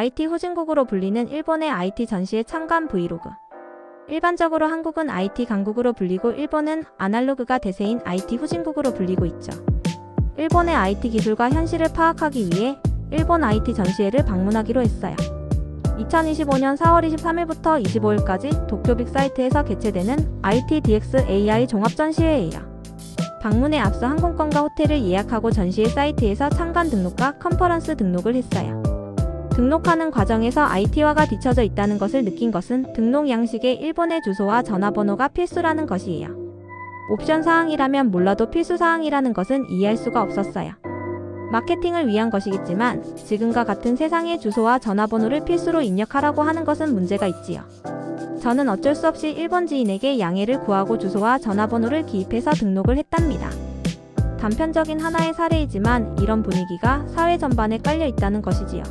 IT 후진국으로 불리는 일본의 IT 전시회 참관 브이로그. 일반적으로 한국은 IT 강국으로 불리고 일본은 아날로그가 대세인 IT 후진국으로 불리고 있죠. 일본의 IT 기술과 현실을 파악하기 위해 일본 IT 전시회를 방문하기로 했어요. 2025년 4월 23일부터 25일까지 도쿄 빅사이트에서 개최되는 IT DX AI 종합전시회예요. 방문에 앞서 항공권과 호텔을 예약하고 전시회 사이트에서 참관 등록과 컨퍼런스 등록을 했어요. 등록하는 과정에서 IT화가 뒤처져 있다는 것을 느낀 것은 등록 양식에 일본의 주소와 전화번호가 필수라는 것이에요. 옵션 사항이라면 몰라도 필수 사항이라는 것은 이해할 수가 없었어요. 마케팅을 위한 것이겠지만 지금과 같은 세상에 주소와 전화번호를 필수로 입력하라고 하는 것은 문제가 있지요. 저는 어쩔 수 없이 일본 지인에게 양해를 구하고 주소와 전화번호를 기입해서 등록을 했답니다. 단편적인 하나의 사례이지만 이런 분위기가 사회 전반에 깔려 있다는 것이지요.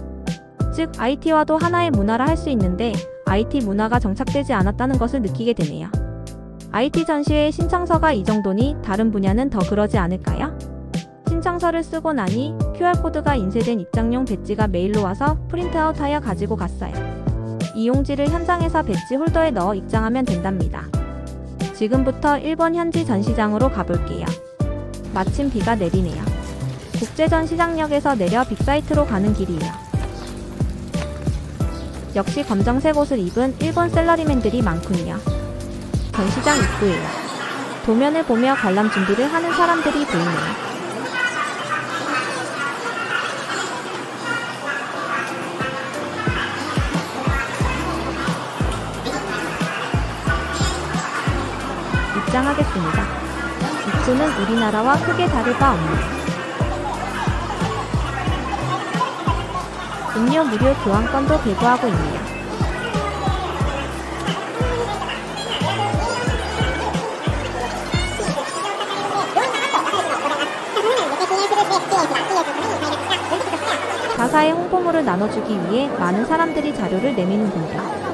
즉 IT화도 하나의 문화라 할 수 있는데 IT 문화가 정착되지 않았다는 것을 느끼게 되네요. IT 전시회의 신청서가 이 정도니 다른 분야는 더 그러지 않을까요? 신청서를 쓰고 나니 QR코드가 인쇄된 입장용 배지가 메일로 와서 프린트아웃하여 가지고 갔어요. 이 용지를 현장에서 배지 홀더에 넣어 입장하면 된답니다. 지금부터 일본 현지 전시장으로 가볼게요. 마침 비가 내리네요. 국제전시장역에서 내려 빅사이트로 가는 길이에요. 역시 검정색 옷을 입은 일본 셀러리맨들이 많군요. 전시장 입구예요. 도면을 보며 관람 준비를 하는 사람들이 보이네요. 입장하겠습니다. 입구는 우리나라와 크게 다를 바 없네요. 음료 무료 교환권도 배부하고 있네요. 자사의 홍보물을 나눠주기 위해 많은 사람들이 자료를 내미는군요.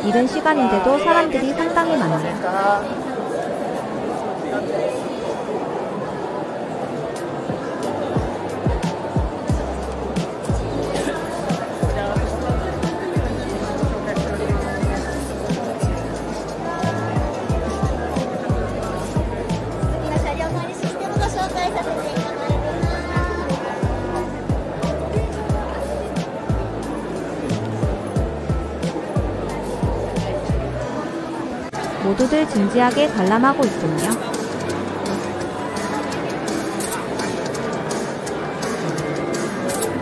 이른 시간인데도 사람들이 상당히 많네요. 모두들 진지하게 관람하고 있군요.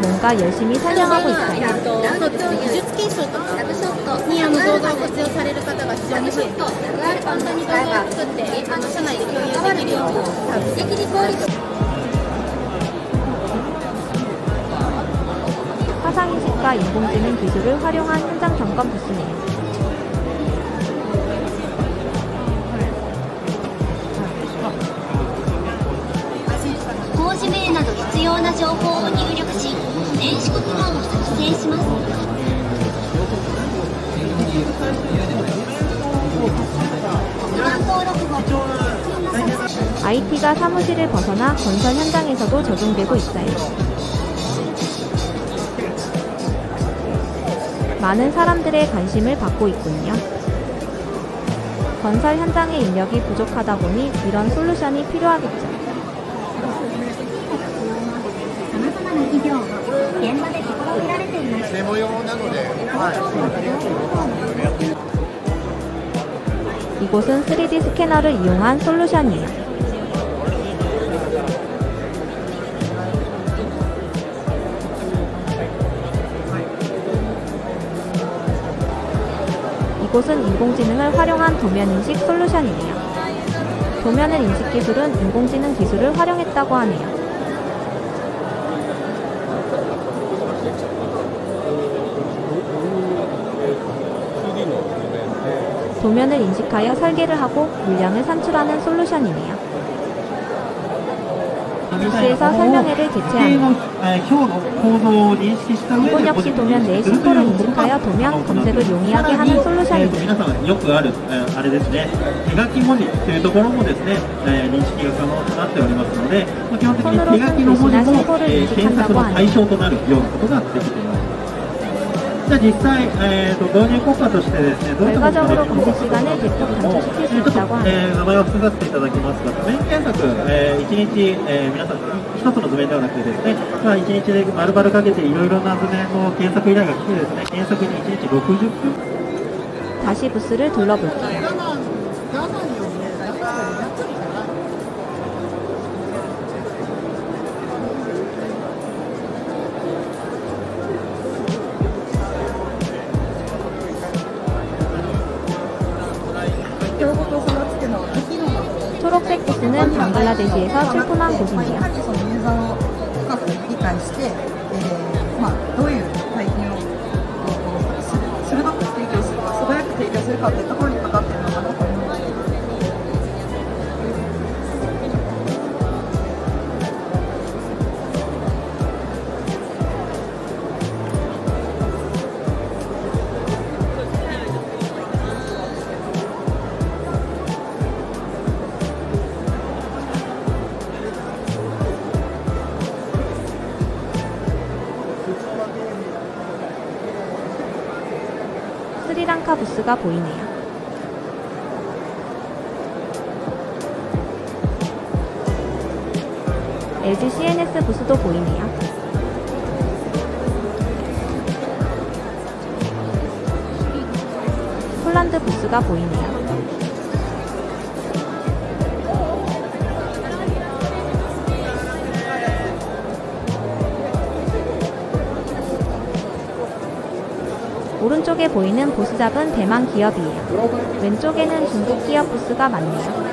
뭔가 열심히 설명하고 있어요. 화상인식과 인공지능 기술을 활용한 현장 점검 부스네요. IT가 사무실을 벗어나 건설 현장에서도 적용되고 있어요. 많은 사람들의 관심을 받고 있군요. 건설 현장의 인력이 부족하다 보니 이런 솔루션이 필요하겠죠. 이곳은 3D 스캐너를 이용한 솔루션이에요. 이곳은 인공지능을 활용한 도면인식 솔루션이에요. 도면을 인식 기술은 인공지능 기술을 활용했다고 하네요. 도면을 인식하여 설계를 하고 물량을 산출하는 솔루션이네요. 부스에서 설명회를 개최합니다. 이곳 역시 도면 내 심보를 인식하여 도면 검색을 용이하게 하는 솔루션입니다. 皆さんよくあるあれですね、手書き文字というところもですね、認識が可能となっておりますので、基本的に手書きの文字も、検索の対象となるようなことができています。じゃあ実際、導入効果としてですね、どういったことができるかというと、ちょっと、名前を付けさせていただきますが、図面検索、1日、皆さん一つの図面ではなくてですね、1日で丸々かけていろいろな図面の検索依頼が来てですね、検索に1日60分。 다시 부스를 둘러볼게요. 초록색 부스는 방글라데시에서 출품한 곳입니다. 提供するかというところにかかっているのかなと思います。스리랑카 부스가 보이네요. LG CNS 부스도 보이네요. 폴란드 부스가 보이네요. 오른쪽에 보이는 보스 잡은 대만 기업이에요. 왼쪽에는 중국 기업 부스가 많네요.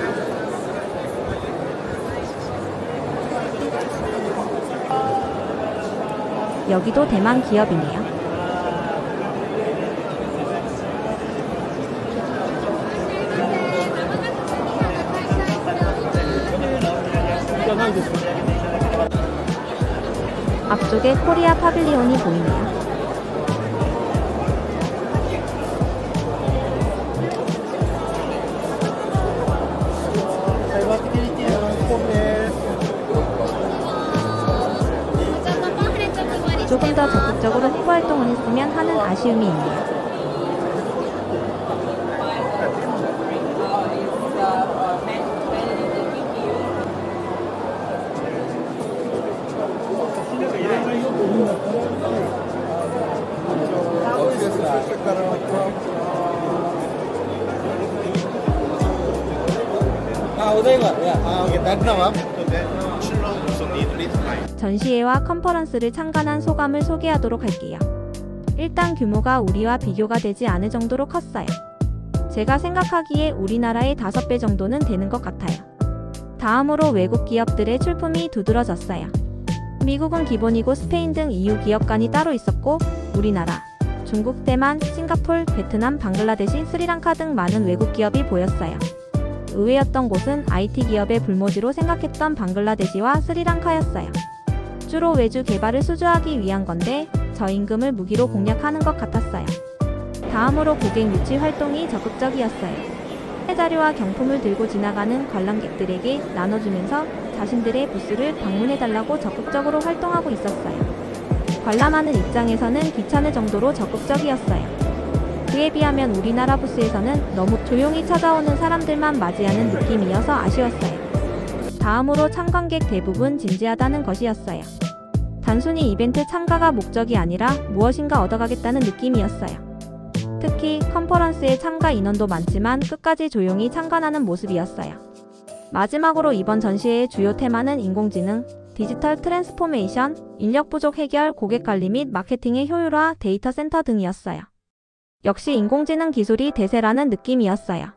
여기도 대만 기업이네요. 앞쪽에 코리아 파빌리온이 보이네요. 조금 더 적극적으로 홍보 활동을 했으면 하는 아쉬움이 있네요. 전시회와 컨퍼런스를 참관한 소감을 소개하도록 할게요. 일단 규모가 우리와 비교가 되지 않을 정도로 컸어요. 제가 생각하기에 우리나라의 5배 정도는 되는 것 같아요. 다음으로 외국 기업들의 출품이 두드러졌어요. 미국은 기본이고 스페인 등 EU 기업관이 따로 있었고 우리나라, 중국, 대만, 싱가폴, 베트남, 방글라데시, 스리랑카 등 많은 외국 기업이 보였어요. 의외였던 곳은 IT 기업의 불모지로 생각했던 방글라데시와 스리랑카였어요. 주로 외주 개발을 수주하기 위한 건데 저임금을 무기로 공략하는 것 같았어요. 다음으로 고객 유치 활동이 적극적이었어요. 자료와 경품을 들고 지나가는 관람객들에게 나눠주면서 자신들의 부스를 방문해달라고 적극적으로 활동하고 있었어요. 관람하는 입장에서는 귀찮을 정도로 적극적이었어요. 그에 비하면 우리나라 부스에서는 너무 조용히 찾아오는 사람들만 맞이하는 느낌이어서 아쉬웠어요. 다음으로 참관객 대부분 진지하다는 것이었어요. 단순히 이벤트 참가가 목적이 아니라 무엇인가 얻어가겠다는 느낌이었어요. 특히 컨퍼런스의 참가 인원도 많지만 끝까지 조용히 참관하는 모습이었어요. 마지막으로 이번 전시회의 주요 테마는 인공지능, 디지털 트랜스포메이션, 인력 부족 해결, 고객 관리 및 마케팅의 효율화, 데이터 센터 등이었어요. 역시 인공지능 기술이 대세라는 느낌이었어요.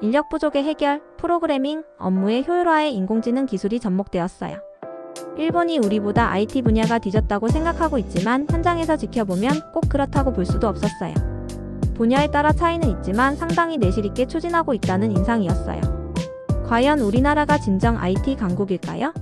인력 부족의 해결, 프로그래밍, 업무의 효율화에 인공지능 기술이 접목되었어요. 일본이 우리보다 IT 분야가 뒤졌다고 생각하고 있지만 현장에서 지켜보면 꼭 그렇다고 볼 수도 없었어요. 분야에 따라 차이는 있지만 상당히 내실있게 추진하고 있다는 인상이었어요. 과연 우리나라가 진정 IT 강국일까요?